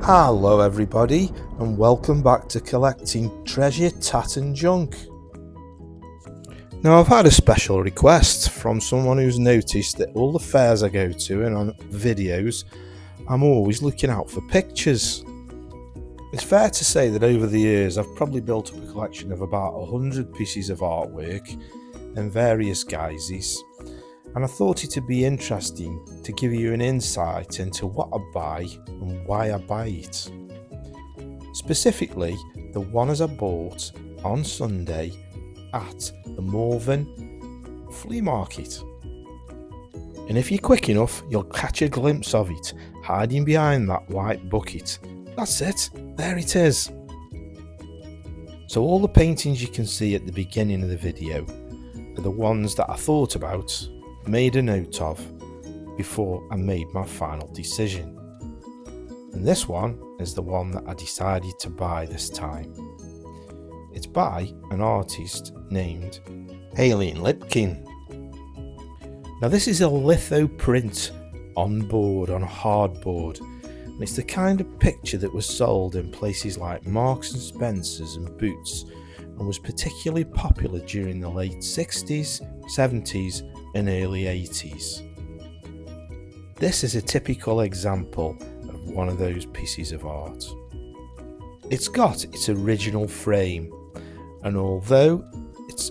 Hello everybody and welcome back to Collecting Treasure, Tat and Junk. Now I've had a special request from someone who's noticed that all the fairs I go to and on videos I'm always looking out for pictures. It's fair to say that over the years I've probably built up a collection of about 100 pieces of artwork in various guises, and I thought it'd be interesting to give you an insight into what I buy and why I buy it. Specifically, the ones I bought on Sunday at the Malvern Flea Market. And if you're quick enough, you'll catch a glimpse of it hiding behind that white bucket. That's it, there it is. So all the paintings you can see at the beginning of the video are the ones that I thought about, made a note of before I made my final decision. And this one is the one that I decided to buy this time. It's by an artist named Aileen Lipkin. Now this is a litho print on board, on hardboard, and it's the kind of picture that was sold in places like Marks and Spencer's and Boots, and was particularly popular during the late 60s, 70s and early 80s. This is a typical example of one of those pieces of art. It's got its original frame, and although it's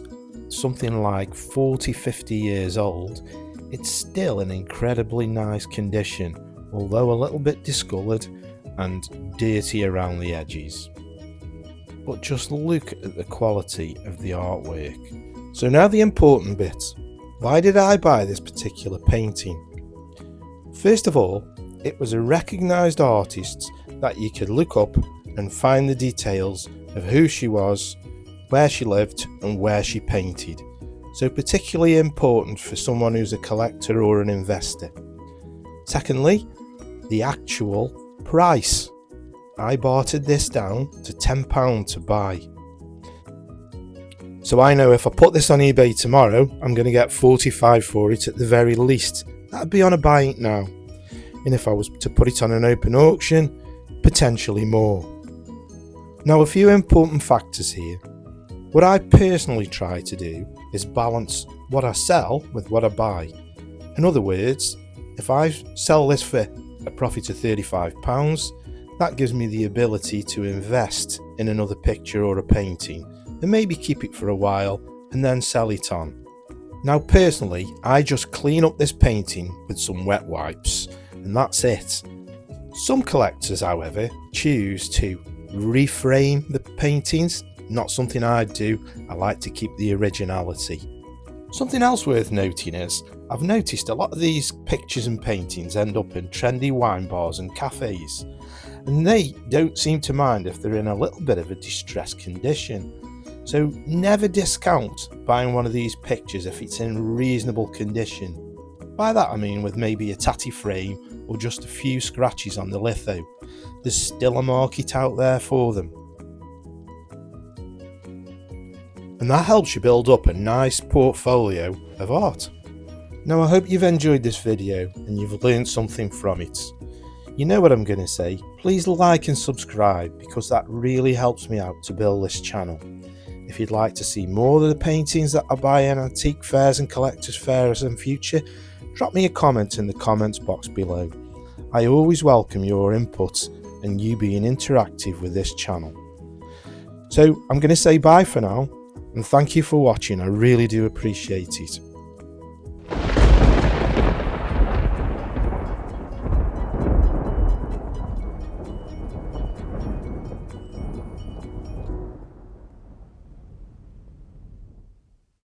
something like 40-50 years old, it's still in incredibly nice condition, although a little bit discoloured and dirty around the edges. But just look at the quality of the artwork. So now the important bit. Why did I buy this particular painting? First of all, it was a recognised artist that you could look up and find the details of who she was, where she lived and where she painted. So particularly important for someone who's a collector or an investor. Secondly, the actual price. I bartered this down to £10 to buy. So I know if I put this on eBay tomorrow, I'm going to get 45 for it at the very least. That'd be on a buy it now. And if I was to put it on an open auction, potentially more. Now a few important factors here. What I personally try to do is balance what I sell with what I buy. In other words, if I sell this for a profit of £35, that gives me the ability to invest in another picture or a painting and maybe keep it for a while and then sell it on. Now personally, I just clean up this painting with some wet wipes and that's it. Some collectors, however, choose to reframe the paintings. Not something I do. I like to keep the originality. Something else worth noting is, I've noticed a lot of these pictures and paintings end up in trendy wine bars and cafes, and they don't seem to mind if they're in a little bit of a distressed condition. So never discount buying one of these pictures if it's in reasonable condition. By that I mean with maybe a tatty frame or just a few scratches on the litho. There's still a market out there for them. And that helps you build up a nice portfolio of art. Now I hope you've enjoyed this video and you've learned something from it. You know what I'm going to say, please like and subscribe because that really helps me out to build this channel. If you'd like to see more of the paintings that I buy in antique fairs and collectors fairs in future, drop me a comment in the comments box below. I always welcome your input and you being interactive with this channel. So I'm going to say bye for now and thank you for watching, I really do appreciate it.